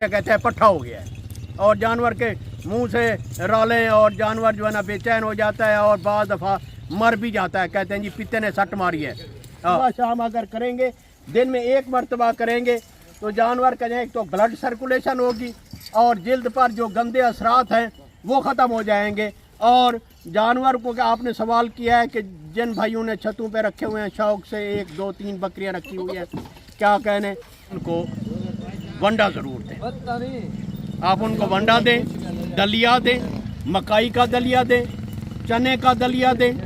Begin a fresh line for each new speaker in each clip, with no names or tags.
कहते हैं पट्ठा हो गया है और जानवर के मुंह से रालें और जानवर जो है ना बेचैन हो जाता है और बाज़ दफ़ा मर भी जाता है। कहते हैं जी पित्ते ने सट मारी है। सुबह शाम अगर करेंगे, दिन में एक मरतबा करेंगे तो जानवर का एक तो ब्लड सर्कुलेशन होगी और जिल्द पर जो गंदे असरात हैं वो ख़त्म हो जाएंगे। और जानवर को क्या आपने सवाल किया है कि जिन भाइयों ने छतों पे रखे हुए हैं शौक से 1, 2, 3 बकरियां रखी हुई हैं, क्या कहने, उनको वंडा ज़रूर दें। आप उनको वंडा दें, दलिया दें, मकाई का दलिया दें, चने का दलिया दें,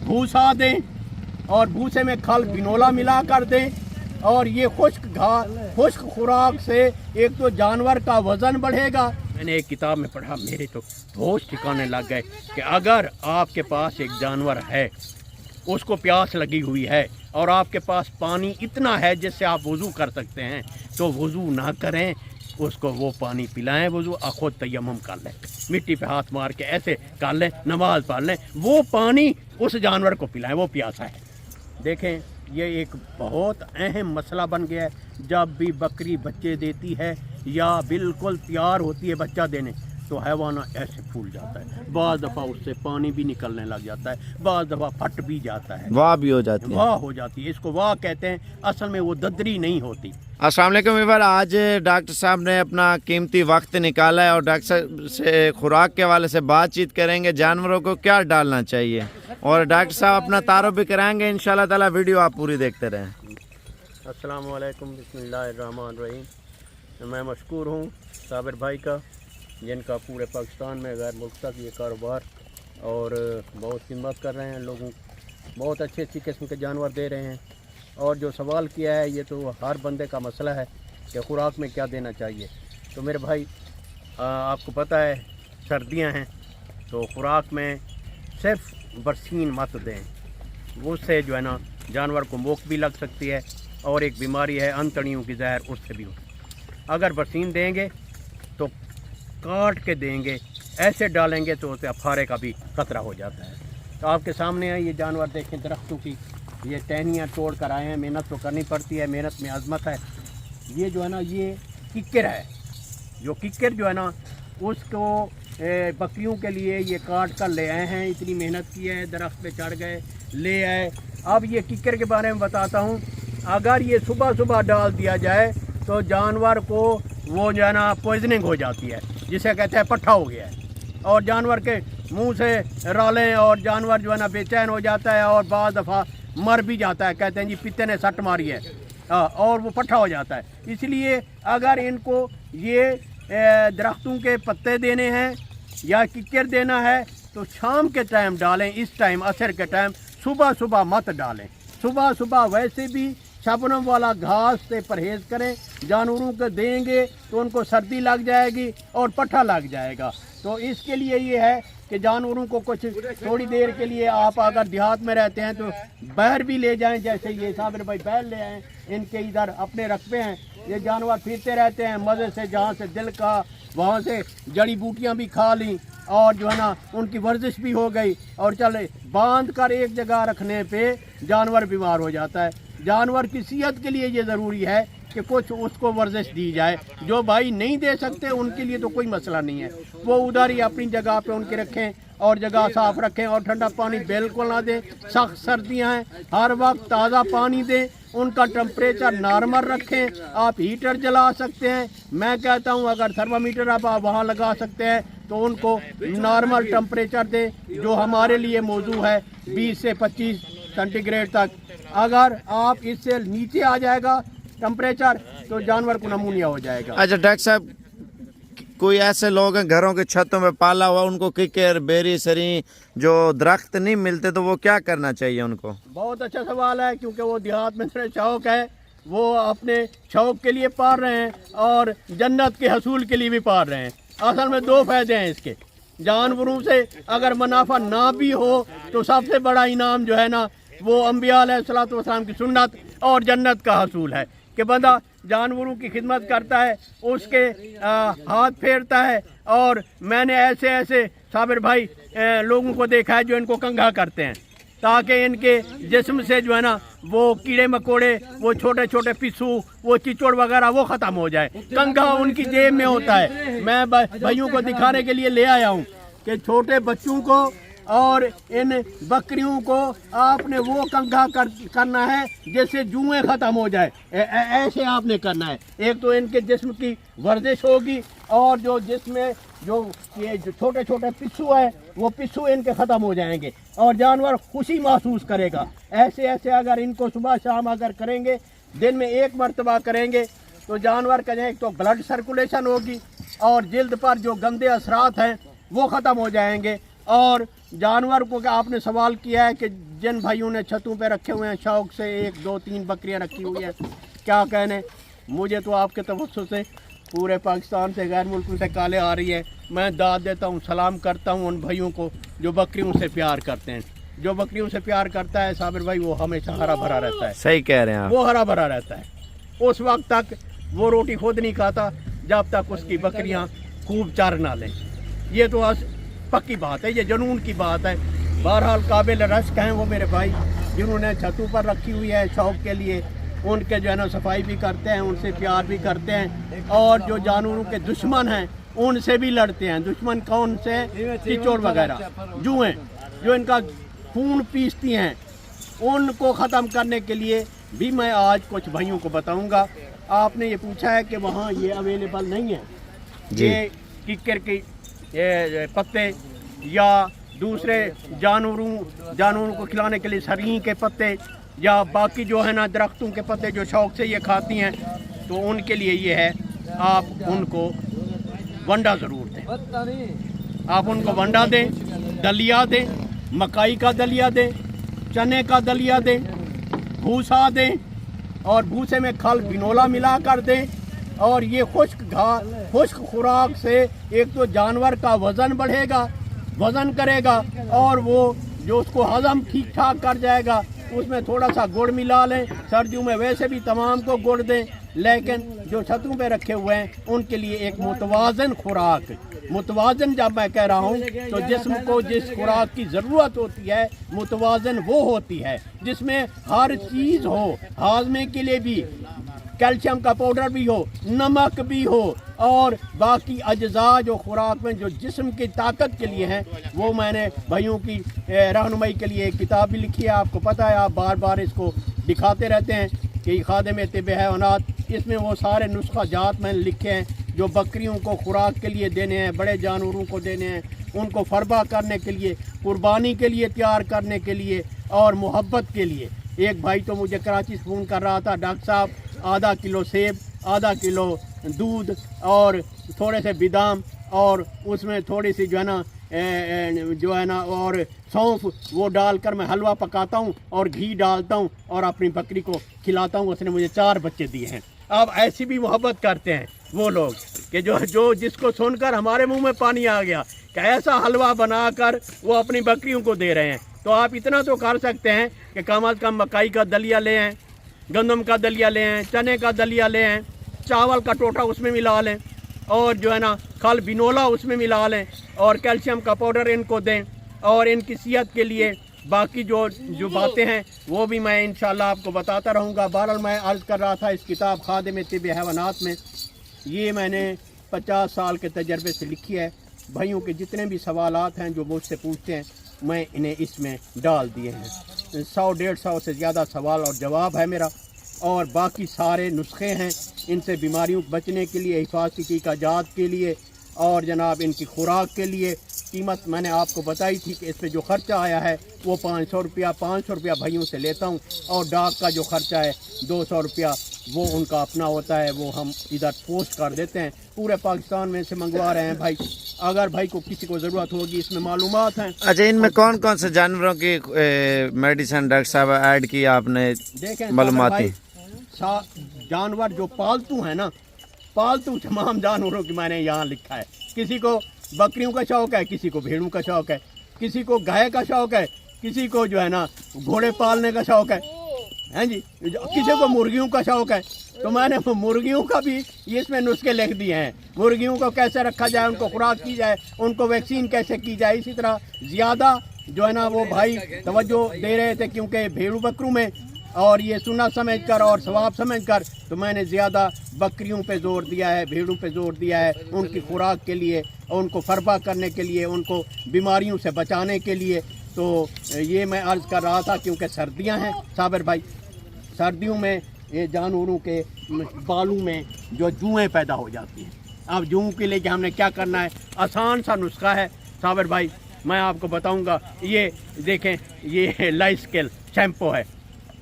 भूसा दें और भूसे में खल बिनोला मिला कर दें। और ये खुश्क खुराक से एक तो जानवर का वज़न बढ़ेगा। मैंने एक किताब में पढ़ा, मेरे तो होश ठिकाने लग गए कि अगर आपके पास एक जानवर है, उसको प्यास लगी हुई है और आपके पास पानी इतना है जिससे आप वज़ू कर सकते हैं, तो वज़ू ना करें, उसको वो पानी पिलाएं, वज़ू खुद तयम्मुम कर लें, मिट्टी पे हाथ मार के ऐसे कर लें, नमाज पढ़ लें, वो पानी उस जानवर को पिलाएं, वो प्यासा है। देखें, ये एक बहुत अहम मसला बन गया है। जब भी बकरी बच्चे देती है या बिल्कुल तैयार होती है बच्चा देने, तो हैवाना ऐसे फूल जाता है, बाज़ दफ़ा उससे पानी भी निकलने लग जाता है, बाज़ दफ़ा फट भी जाता है,
वाह भी हो जाती है,
वाह हो जाती है। इसको वाह कहते हैं, असल में वो ददरी नहीं होती।
अस्सलाम वालेकुम व्यूअर, आज डॉक्टर साहब ने अपना कीमती वक्त निकाला है और डॉक्टर साहब से खुराक के हवाले से बातचीत करेंगे, जानवरों को क्या डालना चाहिए, और डॉक्टर साहब अपना तारुफ भी कराएंगे इंशाल्लाह ताला। वीडियो आप पूरी देखते रहें।
अस्सलाम वालेकुम, बिस्मिल्लाहिर्रहमानिर्रहीम। मैं मशकूर हूँ साबिर भाई का, जिनका पूरे पाकिस्तान में गैर मुल्क तक ये कारोबार और बहुत खिदमत कर रहे हैं, लोगों बहुत अच्छी किस्म के जानवर दे रहे हैं। और जो सवाल किया है, ये तो हर बंदे का मसला है कि खुराक में क्या देना चाहिए। तो मेरे भाई, आपको पता है सर्दियां हैं, तो खुराक में सिर्फ बरसीन मत दें, उससे जो है ना जानवर को मोक भी लग सकती है और एक बीमारी है अंतड़ियों की जहर, उससे भी हो। अगर बरसीन देंगे तो काट के देंगे, ऐसे डालेंगे तो उसे अफारे का भी खतरा हो जाता है। तो आपके सामने है ये जानवर, देखें दरख्तों की ये टहनियाँ तोड़ कर आए हैं। मेहनत तो करनी पड़ती है, मेहनत में अजमत है। ये जो है ना, ये किक्कर है, जो किक्कर जो है ना उसको बकरियों के लिए ये काट कर ले आए हैं। इतनी मेहनत की है, दरख्त पे चढ़ गए, ले आए। अब ये किक्कर के बारे में बताता हूँ। अगर ये सुबह सुबह डाल दिया जाए तो जानवर को वो जो है ना पॉइजनिंग हो जाती है, जिसे कहते हैं पट्ठा हो गया है, और जानवर के मुंह से रालें और जानवर जो है ना बेचैन हो जाता है और बाज़ दफ़ा मर भी जाता है। कहते हैं जी पित्ते ने सट मारी है, और वो पट्ठा हो जाता है। इसलिए अगर इनको ये दरख्तों के पत्ते देने हैं या किक्कर देना है तो शाम के टाइम डालें, इस टाइम असर के टाइम, सुबह सुबह मत डालें। सुबह सुबह वैसे भी शबनम वाला घास से परहेज़ करें। जानवरों को देंगे तो उनको सर्दी लग जाएगी और पट्ठा लग जाएगा। तो इसके लिए ये है कि जानवरों को कुछ थोड़ी देर के लिए, आप अगर देहात में रहते हैं तो बैर भी ले जाएं, जैसे ये साबिर भाई बैर ले आएँ, इनके इधर अपने रकबे हैं, ये जानवर फिरते रहते हैं मज़े से, जहाँ से दिल का वहाँ से जड़ी बूटियाँ भी खा लीं और जो है ना उनकी वर्जिश भी हो गई। और चले बांध कर एक जगह रखने पे जानवर बीमार हो जाता है। जानवर की सेहत के लिए ये ज़रूरी है कि कुछ उसको वर्जिश दी जाए। जो भाई नहीं दे सकते उनके लिए तो कोई मसला नहीं है, वो उधर ही अपनी जगह पे उनके रखें और जगह साफ़ रखें और ठंडा पानी बिल्कुल ना दें। सख्त सर्दियाँ हैं, हर वक्त ताज़ा पानी दें, उनका टेम्परेचर नॉर्मल रखें। आप हीटर जला सकते हैं, मैं कहता हूँ अगर थर्मामीटर आप वहाँ लगा सकते हैं तो उनको नॉर्मल टेम्परेचर दें, जो हमारे लिए मौजू है 20 से 25 सेंटीग्रेड तक। अगर आप इससे नीचे आ जाएगा टेम्परेचर तो जानवर को नमूनिया हो जाएगा।
अच्छा डॉक्टर साहब, कोई ऐसे लोग हैं घरों के छतों में पाला हुआ, उनको किक्कर, बेरी, सरी जो दरख्त नहीं मिलते, तो वो क्या करना चाहिए उनको?
बहुत अच्छा सवाल है, क्योंकि वो देहात में थोड़े शौक है, वो अपने शौक के लिए पाल रहे हैं और जन्नत के हसूल के लिए भी पाल रहे हैं। असल में 2 फायदे हैं इसके। जानवरों से अगर मुनाफा ना भी हो तो सबसे बड़ा इनाम जो है ना वो अंबिया अलैहिस्सलातु वस्सलाम की सुन्नत और जन्नत का हसूल है कि बंदा जानवरों की खिदमत करता है, उसके हाथ फेरता है। और मैंने ऐसे साबिर भाई लोगों को देखा है जो इनको कंघा करते हैं, ताकि इनके जिस्म से जो है ना वो कीड़े मकोड़े, वो छोटे छोटे पिस्सू, वो चिचोड़ वगैरह वो ख़त्म हो जाए। कंघा उनकी जेब में होता है। मैं भाइयों को दिखाने के लिए ले आया हूँ कि छोटे बच्चों को और इन बकरियों को आपने वो कंघा करना है जैसे जुएं ख़त्म हो जाए, ऐसे आपने करना है। एक तो इनके जिस्म की वर्जिश होगी और जो जिसमें जो ये जो छोटे छोटे पिस्सू है वो पिस्सू इनके ख़त्म हो जाएंगे और जानवर खुशी महसूस करेगा। ऐसे ऐसे अगर इनको सुबह शाम अगर करेंगे, दिन में एक मरतबा करेंगे, तो जानवर का एक तो ब्लड सर्कुलेशन होगी और जिल्द पर जो गंदे असरात हैं वो ख़त्म हो जाएंगे। और जानवर को क्या आपने सवाल किया है कि जिन भाइयों ने छतों पे रखे हुए हैं शौक़ से 1 2 3 बकरियां रखी हुई हैं, क्या कहने, मुझे तो आपके तवज्जुह से पूरे पाकिस्तान से गैर मुल्कों से काले आ रही है। मैं दाद देता हूँ, सलाम करता हूँ उन भाइयों को जो बकरियों से प्यार करते हैं। जो बकरियों से प्यार करता है साबिर भाई, वो हमेशा हरा भरा रहता है।
सही कह रहे हैं आप।
वो हरा भरा रहता है। उस वक्त तक वो रोटी खुद नहीं खाता जब तक उसकी बकरियां खूब चार ना लें। ये तो पक्की बात है, ये जुनून की बात है। बहरहाल काबिल रश्क हैं वो मेरे भाई जिन्होंने छतों पर रखी हुई है शौक़ के लिए। उनके जो है ना सफाई भी करते हैं, उनसे प्यार भी करते हैं और जो जानवरों के दुश्मन हैं उनसे भी लड़ते हैं। दुश्मन कौन से? चिचोड़ वगैरह, जुएँ जो इनका खून पीसती हैं, उनको ख़त्म करने के लिए भी मैं आज कुछ भाइयों को बताऊंगा। आपने ये पूछा है कि वहाँ ये अवेलेबल नहीं है, ये किक्कर के पत्ते या दूसरे जानवरों को खिलाने के लिए सरीं के पत्ते या बाकी जो है ना दरख्तों के पत्ते जो शौक़ से ये खाती हैं, तो उनके लिए ये है आप उनको वंडा ज़रूर दें। आप उनको वंडा दें, दलिया दें, मकाई का दलिया दें, चने का दलिया दें, भूसा दें और भूसे में खल बिनोला मिला कर दें। और ये खुश्क खुराक से एक तो जानवर का वज़न बढ़ेगा, वज़न करेगा और वो जो उसको हज़म ठीक ठाक कर जाएगा। उसमें थोड़ा सा गुड़ मिला लें, सर्दियों में वैसे भी तमाम को गुड़ दें, लेकिन जो छतों पे रखे हुए हैं उनके लिए एक मुतवाज़न खुराक, मुतवाज़न जब मैं कह रहा हूँ तो जिस्म को जिस खुराक की ज़रूरत होती है मुतवाज़न वो होती है जिसमें हर चीज़ हो, हाजमे के लिए भी कैल्शियम का पाउडर भी हो, नमक भी हो और बाकी अज्जा जो खुराक में जो जिस्म की ताकत के लिए हैं, वो मैंने भाइयों की रहनुमाई के लिए एक किताब भी लिखी है। आपको पता है, आप बार बार इसको दिखाते रहते हैं कि खादिम तिब हैवानात, इसमें वो सारे नुस्खा जात मैंने लिखे हैं जो बकरियों को खुराक के लिए देने हैं, बड़े जानवरों को देने हैं, उनको फरबा करने के लिए, कुर्बानी के लिए तैयार करने के लिए और मोहब्बत के लिए। एक भाई तो मुझे कराची से फ़ोन कर रहा था, डॉक्टर साहब आधा किलो सेब, आधा किलो दूध और थोड़े से बादाम और उसमें थोड़ी सी जो है ना और सौंफ वो डालकर मैं हलवा पकाता हूँ और घी डालता हूँ और अपनी बकरी को खिलाता हूँ। उसने मुझे 4 बच्चे दिए हैं। अब ऐसी भी मोहब्बत करते हैं वो लोग कि जो जिसको सुनकर हमारे मुंह में पानी आ गया कि ऐसा हलवा बनाकर वो अपनी बकरियों को दे रहे हैं। तो आप इतना तो कर सकते हैं कि कम अज़ कम मकाई का दलिया ले आएँ, गंदम का दलिया ले आएँ, चने का दलिया ले आएँ, चावल का टोटा उसमें मिला लें और जो है ना खल बिनोला उसमें मिला लें और कैल्शियम का पाउडर इनको दें और इनकी सेहत के लिए बाकी जो बातें हैं वो भी मैं इंशाल्लाह आपको बताता रहूँगा। बहरहाल मैं अर्ज़ कर रहा था, इस किताब खादिम तिब हैवानात में ये मैंने 50 साल के तजर्बे से लिखी है। भाइयों के जितने भी सवालात हैं जो मुझसे पूछते हैं मैं इन्हें इसमें डाल दिए हैं। 100-150 से ज़्यादा सवाल और जवाब है मेरा और बाकी सारे नुस्खे हैं इनसे बीमारियों बचने के लिए, हिफाजती काजात के लिए और जनाब इनकी खुराक के लिए। कीमत मैंने आपको बताई थी कि इस पे जो ख़र्चा आया है वो 500 रुपया भाइयों से लेता हूँ और डाक का जो ख़र्चा है 200 रुपया वो उनका अपना होता है, वो हम इधर पोस्ट कर देते हैं। पूरे पाकिस्तान में से मंगवा रहे हैं भाई, अगर भाई को किसी को ज़रूरत होगी इसमें मालूमात हैं।
अच्छा, इनमें कौन कौन से जानवरों की मेडिसिन डॉक्टर साहब ऐड की आपने?
देखें
मालूमाती
जानवर जो पालतू हैं ना, पालतू तमाम जानवरों की मैंने यहाँ लिखा है। किसी को बकरियों का शौक़ है, किसी को भेड़ों का शौक़ है, किसी को गाय का शौक़ है, किसी को जो है ना घोड़े पालने का शौक़ है जी, किसी को मुर्गियों का शौक़ है। तो मैंने मुर्गियों का भी इसमें नुस्खे लिख दिए हैं, मुर्गियों को कैसे रखा जाए, उनको खुराक की जाए, उनको वैक्सीन कैसे की जाए। इसी तरह ज़्यादा जो है ना वो भाई तवज्जो दे रहे थे, क्योंकि भेड़ू बकरों में और ये सुन्नत समझकर और सवाब समझकर तो मैंने ज़्यादा बकरियों पे जोर दिया है, भेड़ों पे जोर दिया है, उनकी खुराक के लिए, उनको फरबा करने के लिए, उनको बीमारियों से बचाने के लिए। तो ये मैं अर्ज़ कर रहा था, क्योंकि सर्दियां हैं साबिर भाई, सर्दियों में ये जानवरों के बालों में जो जुएँ पैदा हो जाती हैं। अब जुओं के लिए हमने क्या करना है, आसान सा नुस्खा है साबिर भाई, मैं आपको बताऊंगा। ये देखें, ये लाइस्केल शैम्पू है,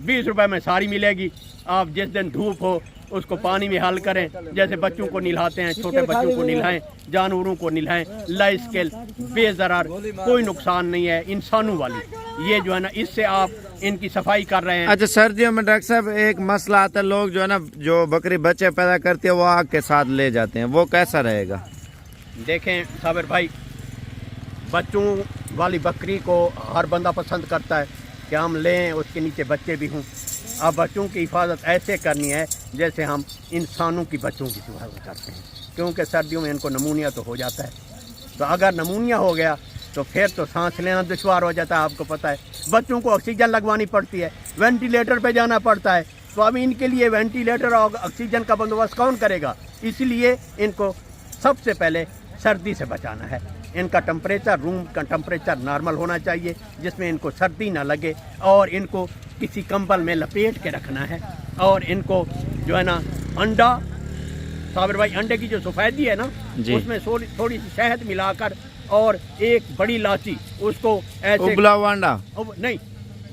20 रुपए में सारी मिलेगी। आप जिस दिन धूप हो उसको पानी में हल करें, जैसे बच्चों को नहलाते हैं, छोटे बच्चों को नहलाएं, जानवरों को नहलाएं। लाइस्केल बेज़रार, कोई नुकसान नहीं है, इंसानों वाली ये जो है ना, इससे आप इनकी सफाई कर रहे हैं।
अच्छा, सर्दियों में डॉक्टर साहब एक मसला आता है, लोग जो है ना, जो बकरी बच्चे पैदा करती है वो आग के साथ ले जाते हैं, वो कैसा रहेगा?
देखें साबिर भाई, बच्चों वाली बकरी को हर बंदा पसंद करता है कि हम लें, उसके नीचे बच्चे भी हों। अब बच्चों की हिफाजत ऐसे करनी है जैसे हम इंसानों की बच्चों की हिफाजत करते हैं, क्योंकि सर्दियों में इनको नमूनिया तो हो जाता है। तो अगर नमूनिया हो गया तो फिर तो सांस लेना दुश्वार हो जाता है। आपको पता है बच्चों को ऑक्सीजन लगवानी पड़ती है, वेंटिलेटर पे जाना पड़ता है। तो अब इनके लिए वेंटिलेटर और ऑक्सीजन का बंदोबस्त कौन करेगा? इसलिए इनको सबसे पहले सर्दी से बचाना है। इनका टेम्परेचर, रूम का टेम्परेचर नॉर्मल होना चाहिए, जिसमें इनको सर्दी ना लगे, और इनको किसी कंबल में लपेट के रखना है। और इनको जो है ना, अंडा साबिर भाई, अंडे की जो सफ़ेदी है ना, उसमें थोड़ी सी शहद मिलाकर और एक बड़ी इलायची, उसको ऐसे
उबला हुआ अंडा
नहीं,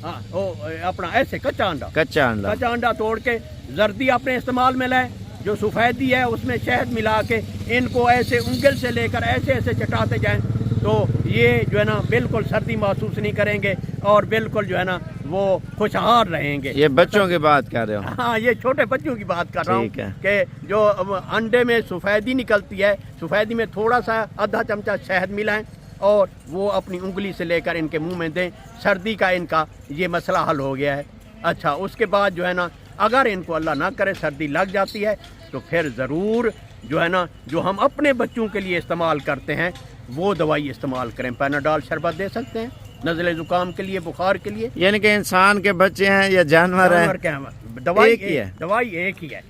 हाँ वो अपना ऐसे कच्चा अंडा तोड़ के जर्दी अपने इस्तेमाल में लाए, जो सफ़ेदी है उसमें शहद मिला के इनको ऐसे उंगल से लेकर ऐसे ऐसे चटाते जाएं, तो ये जो है ना बिल्कुल सर्दी महसूस नहीं करेंगे और बिल्कुल जो है ना वो खुशहाल रहेंगे।
ये बच्चों की बात कर रहे हो?
हाँ, ये छोटे बच्चों की बात कर रहा हूँ कि जो अंडे में सफ़ेदी निकलती है, सफ़ेदी में थोड़ा सा आधा चमचा शहद मिलाएं और वो अपनी उंगली से लेकर इनके मुंह में दें। सर्दी का इनका ये मसला हल हो गया है। अच्छा, उसके बाद जो है ना, अगर इनको अल्लाह ना करे सर्दी लग जाती है तो फिर ज़रूर जो है ना, जो हम अपने बच्चों के लिए इस्तेमाल करते हैं वो दवाई इस्तेमाल करें। पैनाडॉल शरबत दे सकते हैं नज़ले ज़ुकाम के लिए, बुखार के लिए।
यानी कि इंसान के बच्चे हैं या जानवर हैं,
दवाई
एक ही है,
दवाई एक ही है।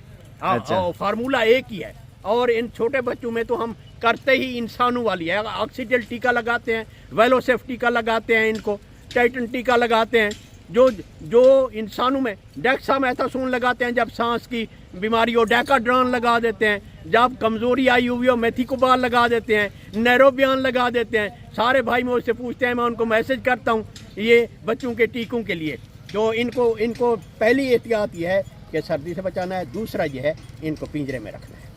अच्छा,
फार्मूला एक ही है। और इन छोटे बच्चों में तो हम करते ही इंसानों वाली है। ऑक्सीजन टीका लगाते हैं, वेलोसेफ टीका लगाते हैं, इनको टाइटन टीका लगाते हैं, जो इंसानों में डेक्सामेथासोन लगाते हैं जब सांस की बीमारी हो, डेकाड्रॉन लगा देते हैं, जब कमज़ोरी आई हुई हो मेथिकोबाल लगा देते हैं, नैरोबियान लगा देते हैं। सारे भाई मुझसे पूछते हैं, मैं उनको मैसेज करता हूँ ये बच्चों के टीकों के लिए। तो इनको पहली एहतियात ये है कि सर्दी से बचाना है, दूसरा ये है इनको पिंजरे में रखना है।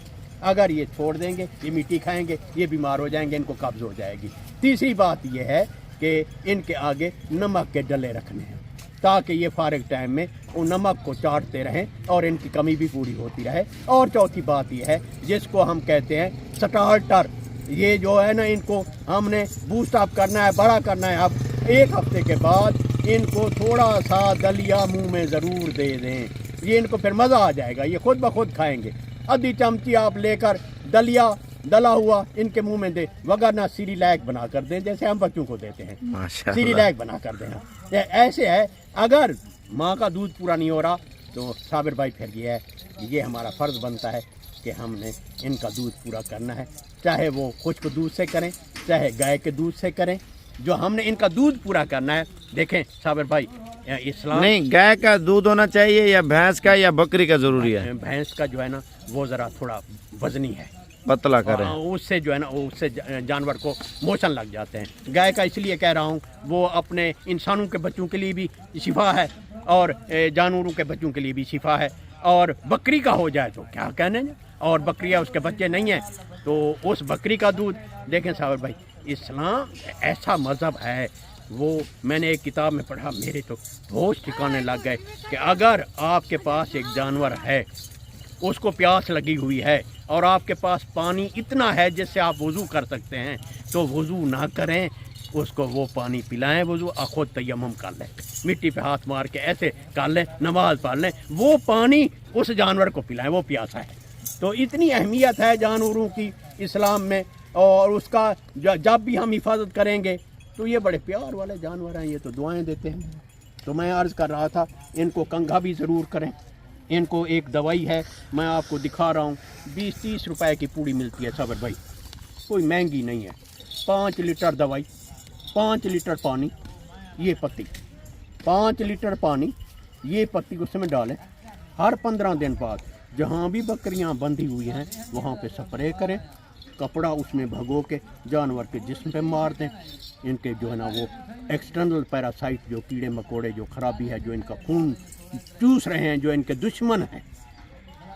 अगर ये छोड़ देंगे, ये मिट्टी खाएंगे, ये बीमार हो जाएंगे, इनको कब्ज़ हो जाएगी। तीसरी बात ये है कि इनके आगे नमक के डले रखने हैं, ताकि ये फारिग टाइम में वो नमक को चाटते रहें और इनकी कमी भी पूरी होती रहे। और चौथी बात ये है जिसको हम कहते हैं स्टार्टर, ये जो है ना, इनको हमने बूस्ट अप करना है, बड़ा करना है। अब 1 हफ्ते के बाद इनको थोड़ा सा दलिया मुंह में ज़रूर दे दें, ये इनको फिर मज़ा आ जाएगा, ये खुद ब खुद खाएंगे। आधी चमची आप लेकर दलिया दला हुआ इनके मुंह में दे, वगरना सीरीलैक बना कर दें, जैसे हम बच्चों को देते हैं, सीरीलैक बना कर दें। ऐसे है, अगर माँ का दूध पूरा नहीं हो रहा तो साबिर भाई फिर ये हमारा फ़र्ज़ बनता है कि हमने इनका दूध पूरा करना है, चाहे वो खुश्क दूध से करें, चाहे गाय के दूध से करें, जो हमने इनका दूध पूरा करना है। देखें साबिर भाई, इस्लाम
नहीं, गाय का दूध होना चाहिए या भैंस का या बकरी का ज़रूरी है?
भैंस का जो है ना वो ज़रा थोड़ा वजनी है,
पतला करें,
उससे जो है ना उससे जानवर को मोशन लग जाते हैं। गाय का इसलिए कह रहा हूँ, वो अपने इंसानों के बच्चों के लिए भी शिफा है और जानवरों के बच्चों के लिए भी शिफा है। और बकरी का हो जाए तो क्या कहने, और बकरियाँ उसके बच्चे नहीं हैं तो उस बकरी का दूध। देखें साबिर भाई, इस्लाम ऐसा मज़हब है, वो मैंने एक किताब में पढ़ा, मेरे तो होश ठिकाने लग गए कि अगर आपके पास एक जानवर है, उसको प्यास लगी हुई है और आपके पास पानी इतना है जिससे आप वज़ू कर सकते हैं, तो वज़ू ना करें, उसको वो पानी पिलाएं, वज़ू खुद तयम्मुम कर लें, मिट्टी पे हाथ मार के ऐसे कर लें, नमाज पढ़ लें, वो पानी उस जानवर को पिलाएं, वो प्यासा है। तो इतनी अहमियत है जानवरों की इस्लाम में, और उसका जब भी हम हिफाजत करेंगे तो ये बड़े प्यार वाले जानवर हैं, ये तो दुआएं देते हैं। तो मैं अर्ज़ कर रहा था इनको कंघा भी ज़रूर करें। इनको एक दवाई है, मैं आपको दिखा रहा हूँ, 20-30 रुपए की पूड़ी मिलती है साबिर भाई, कोई महंगी नहीं है। 5 लीटर दवाई, 5 लीटर पानी, ये पत्ती, 5 लीटर पानी, ये पत्ती उसमें डालें। हर 15 दिन बाद जहाँ भी बकरियाँ बंधी हुई हैं वहाँ पे स्प्रे करें, कपड़ा उसमें भगो के जानवर के जिस्म पे मार दें। इनके जो है ना वो एक्सटर्नल पैरासाइट, जो कीड़े मकोड़े, जो खराबी है, जो इनका खून चूस रहे हैं, जो इनके दुश्मन हैं,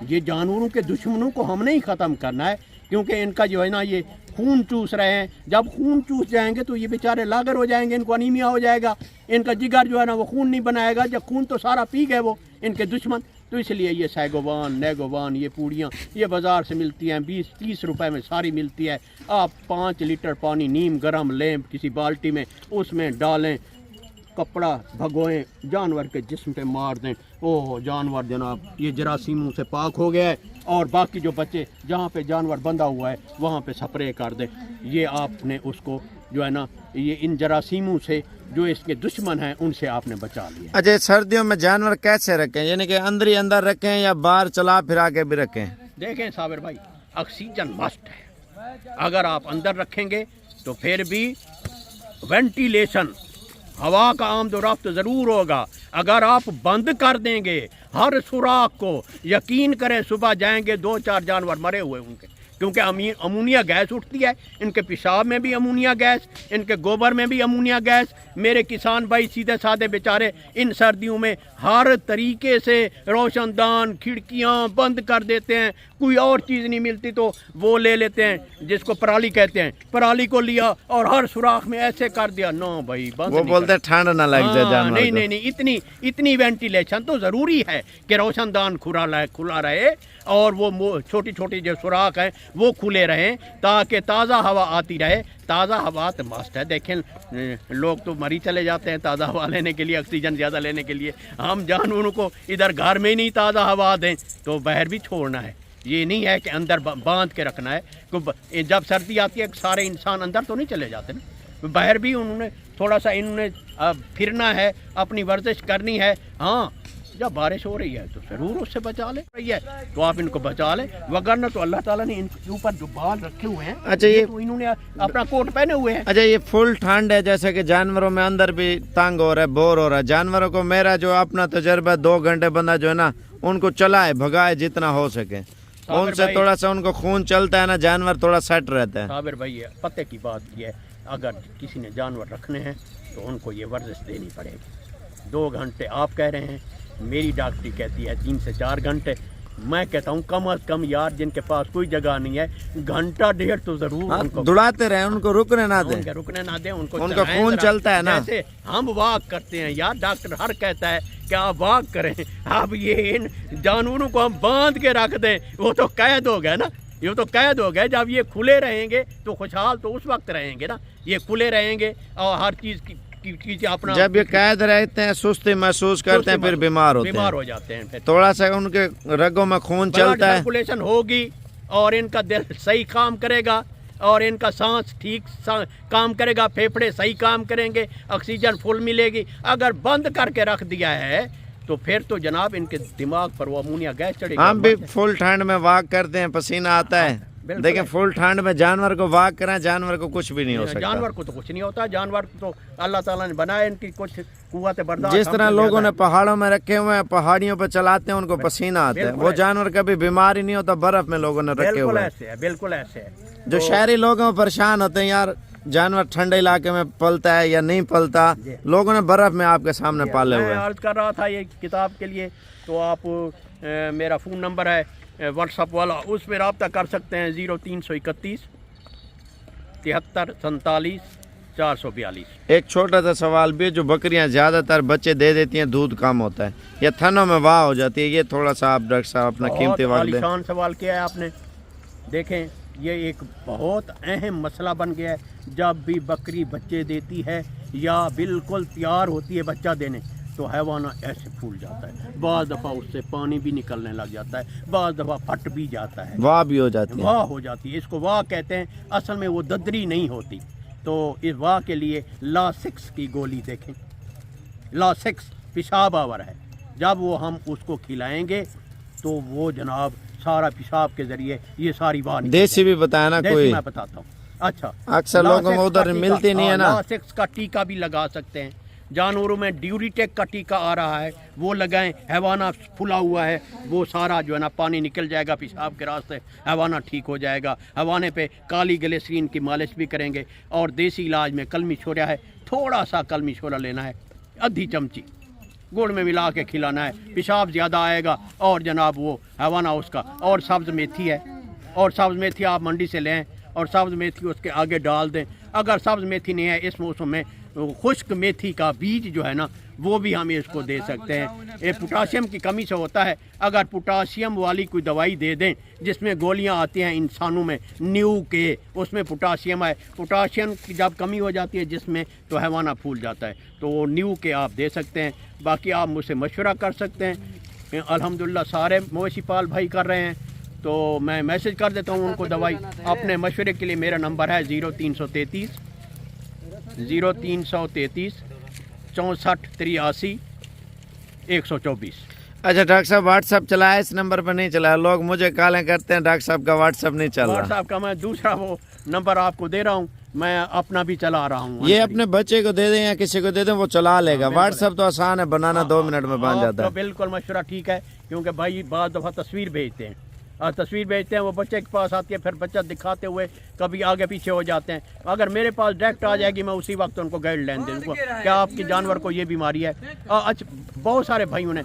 ये जानवरों के दुश्मनों को हमने ही ख़त्म करना है, क्योंकि इनका जो है ना ये खून चूस रहे हैं। जब खून चूस जाएंगे तो ये बेचारे लागर हो जाएंगे, इनको अनीमिया हो जाएगा, इनका जिगर जो है ना वो खून नहीं बनाएगा, जब खून तो सारा पी गए वो इनके दुश्मन। तो इसलिए ये सैगोवान, नेगोवान, ये पूड़ियाँ ये बाज़ार से मिलती हैं, 20-30 रुपए में सारी मिलती है। आप 5 लीटर पानी नीम गरम लें किसी बाल्टी में, उसमें डालें, कपड़ा भगोएं, जानवर के जिस्म पे मार दें। ओह जानवर जनाब ये जरासीमों से पाक हो गया है। और बाकी जो बच्चे जहाँ पे जानवर बंधा हुआ है वहाँ पे स्प्रे कर दें। ये आपने उसको जो है ना ये इन जरासीमों से जो इसके दुश्मन हैं उनसे आपने बचा लिया।
अच्छा, सर्दियों में जानवर कैसे रखें, यानी कि अंदर ही अंदर रखें या बाहर चला फिरा के भी रखें?
देखें साबिर भाई, ऑक्सीजन मस्ट है। अगर आप अंदर रखेंगे तो फिर भी वेंटिलेशन, हवा का आमदोरफ्त ज़रूर होगा। अगर आप बंद कर देंगे हर सुराख को, यकीन करें सुबह जाएंगे 2-4 जानवर मरे हुए होंगे, क्योंकि अमोनिया गैस उठती है। इनके पेशाब में भी अमोनिया गैस, इनके गोबर में भी अमोनिया गैस। मेरे किसान भाई सीधे साधे बेचारे इन सर्दियों में हर तरीके से रोशनदान, खिड़कियां बंद कर देते हैं। कोई और चीज़ नहीं मिलती तो वो ले लेते हैं जिसको पराली कहते हैं, पराली को लिया और हर सुराख में ऐसे कर दिया। नो भाई बंद,
वो बोलते हैं ठंड ना लग जाए जानवर
नहीं नहीं नहीं, इतनी वेंटिलेशन तो ज़रूरी है कि रोशनदान खुला रहे और वो छोटी छोटी जो सुराख हैं वो खुले रहें ताकि ताज़ा हवा आती रहे। ताज़ा हवा तो मस्त है। देखें लोग तो मरी चले जाते हैं ताज़ा हवा लेने के लिए, ऑक्सीजन ज़्यादा लेने के लिए। हम जानवरों को इधर घर में ही नहीं ताज़ा हवा दें तो बाहर भी छोड़ना है। ये नहीं है कि अंदर बांध के रखना है। क्योंकि जब सर्दी आती है सारे इंसान अंदर तो नहीं चले जाते ना, बाहर भी उन्होंने थोड़ा सा इन्होंने फिरना है, अपनी वर्जिश करनी है। हाँ जब बारिश हो रही है तो ज़रूर उससे बचा ले रही है तो आप इनको बचा लें, वगरना तो अल्लाह ताला ने इनके ऊपर जो बाल रखे हुए हैं,
अच्छा ये
तो इन्होंने अपना कोट पहने हुए हैं।
अच्छा, ये फुल ठंड है, जैसे कि जानवरों में अंदर भी तंग हो रहा है, बोर हो रहा है जानवरों को। मेरा जो अपना तजर्बा 2 घंटे बंदा जो है ना उनको चलाए भगाए जितना हो सके, उनसे थोड़ा सा उनको खून चलता है ना, जानवर थोड़ा सेट रहता है।
साबिर भाई पते की बात ये है, अगर किसी ने जानवर रखने हैं तो उनको ये वर्जिश देनी पड़ेगी। 2 घंटे आप कह रहे हैं, मेरी डॉक्टरी कहती है 3 से 4 घंटे। मैं कहता हूँ कम अज कम यार जिनके पास कोई जगह नहीं है, 1-1.5 तो जरूर उनको
दौड़ाते रहे, उनको रुकने ना दें,
रुकने ना दें, उनको
खून चलता है ना।
जैसे हम वॉक करते हैं यार, डॉक्टर हर कहता है कि आप वॉक करें। अब ये इन जानवरों को हम बांध के रख दें, वो तो कैद हो गए ना, ये तो कैद हो गए। जब ये खुले रहेंगे तो खुशहाल तो उस वक्त रहेंगे ना, ये खुले रहेंगे और हर चीज़ की अपना। जब
ये कैद रहते हैं सुस्ती महसूस करते हैं, फिर बीमार
हो जाते हैं। फिर
थोड़ा सा उनके रगों में खून चलता है,
सर्कुलेशन होगी और इनका दिल सही काम करेगा और इनका सांस ठीक काम करेगा, फेफड़े सही काम करेंगे, ऑक्सीजन फुल मिलेगी। अगर बंद करके रख दिया है तो फिर तो जनाब इनके दिमाग पर वो अमोनिया गैस चढ़ेगी।
हम भी फुल ठंड में वॉक करते हैं, पसीना आता है। देखें फुल ठंड में जानवर को वॉक करें, जानवर को कुछ भी नहीं हो सकता।
जानवर को तो कुछ नहीं होता, जानवर तो अल्लाह ताला ने बनाया, इनकी कुछ कुव्वत बर्दाश्त।
जिस तरह लोगों ने पहाड़ों में रखे हुए हैं, पहाड़ियों पर चलाते हैं, उनको पसीना आता है, वो जानवर कभी बीमार ही नहीं होता। बर्फ में लोगों ने रखे हुए हैं,
बिल्कुल ऐसे है।
जो शहरी लोग हैं परेशान होते हैं यार, जानवर ठंडे इलाके में पलता है या नहीं पलता, लोगों ने बर्फ में आपके सामने पाले हुए हैं।
अर्ज कर रहा था ये किताब के लिए, तो आप मेरा फ़ोन नंबर है व्हाट्सअप वाला, उस पर रब्ता कर सकते हैं 0331 73 47 442।
एक छोटा सा सवाल भी है, जो बकरियां ज़्यादातर बच्चे दे देती हैं, दूध कम होता है या थनों में वाह हो जाती है, ये थोड़ा सा आप डॉक्टर साहब अपना कीमती वक्त दें।
आसान सवाल किया है आपने। देखें ये एक बहुत अहम मसला बन गया है। जब भी बकरी बच्चे देती है या बिल्कुल तैयार होती है बच्चा देने तो हैवाना ऐसे फूल जाता है, बाज़ दफ़ा उससे पानी भी निकलने लग जाता है, बाज़ दफ़ा फट भी जाता है,
वाह भी हो जाती है।
वाह हो जाती है, इसको वाह कहते हैं। असल में वो ददरी नहीं होती, تو اس وا کے لیے لا 6 کی گولی دیکھیں، لا 6 پیشاب آور ہے، جب وہ ہم اس کو کھلائیں گے تو وہ جناب سارا پیشاب کے ذریعے یہ ساری وا نکل
دیسی بھی بتایا نا
دیسی
کوئی،
میں بتاتا ہوں۔ اچھا
اکثر لوگوں کو ادھر ملتی نہیں ہے نا۔
لا 6 کا ٹیکا بھی لگا سکتے ہیں، جانوروں میں ڈیوریٹیک کا ٹیکا آ رہا ہے وہ لگائیں، حیوانہ پھلا ہوا ہے وہ سارا جو ہے نا پانی نکل جائے گا پیشاب کے راستے، حیوانہ ٹھیک ہو جائے گا۔ حیوانے پہ کالی گلیسرین کی مالش بھی کریں گے، اور دیسی علاج میں کلمی چھوڑا ہے، تھوڑا سا کلمی چھوڑا لینا ہے، آدھی چمچی گڑ میں ملا کے کھلانا ہے، پیشاب زیادہ آئے گا اور جناب وہ حیوانہ اس کا۔ اور سبز میتھی ہے، اور سبز میتھی آپ منڈی سے لیں اور سبز میتھی اس کے آگے ڈال دیں۔ اگر سبز میتھی نہیں ہے اس موسم میں خشک میتھی کا بیج جو ہے نا وہ بھی ہم اس کو دے سکتے ہیں۔ یہ پوٹاشیم کی کمی سے ہوتا ہے، اگر پوٹاشیم والی کوئی دوائی دے دیں جس میں گولیاں آتی ہیں انسانوں میں نیو کے، اس میں پوٹاشیم ہے، پوٹاشیم کی جب کمی ہو جاتی ہے جس میں تو حیوانہ پھول جاتا ہے، تو وہ نیو کے آپ دے سکتے ہیں۔ باقی آپ مجھ سے مشورہ کر سکتے ہیں، الحمدللہ سارے مویشی پال بھائی کر رہے ہیں، تو میں میسج کر دیتا ہوں ان کو دوائی۔ اپنے مشورے کے لیے میرا نمبر ہے 0333 64 83 124۔
اچھا ڈاکٹر صاحب واٹس ایپ چلایا اس نمبر پہ نہیں چلایا؟ لوگ مجھے کالیں کرتے ہیں ڈاکٹر صاحب کا واٹس ایپ نہیں چل
واٹس
رہا۔
ایپ کا میں دوسرا وہ نمبر آپ کو دے رہا ہوں، میں اپنا بھی چلا رہا ہوں۔
یہ اپنے بچے کو دے دیں یا کسی کو دے دیں وہ چلا لے گا، واٹس ایپ تو آسان ہے بنانا، 2 منٹ میں بن جاتا ہے۔
بالکل مشورہ ٹھیک ہے، کیونکہ بھائی بعض دفعہ تصویر بھیجتے ہیں اور تصویر بھیجتے ہیں وہ بچے کے پاس آتی ہے، پھر بچہ دکھاتے ہوئے کبھی آگے پیچھے ہو جاتے ہیں۔ اگر میرے پاس ڈائریکٹ آ جائے گی میں اسی وقت ان کو گائیڈ لائن دے دوں گا کیا آپ کی جانور کو یہ بیماری ہے۔ اچھا بہت سارے بھائیوں نے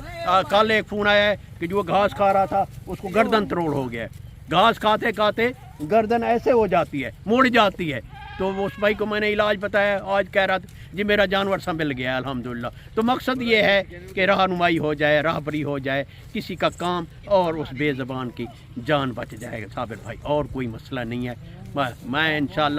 کل ایک فون آیا ہے کہ جو گھاس کھا رہا تھا اس کو گردن تروڑ ہو گیا ہے، گھاس کھاتے کھاتے گردن ایسے ہو جاتی ہے، مڑ جاتی ہے، تو اس بھائی کو میں نے علاج بتایا، آج کہہ رہا تھا جی میرا جانور سنبھل گیا ہے الحمدللہ۔ تو مقصد یہ ہے کہ رہنمائی ہو جائے، راہبری ہو جائے کسی کا کام، اور اس بے زبان کی جان بچ جائے گا صابر بھائی، اور کوئی مسئلہ نہیں ہے۔ میں انشاءاللہ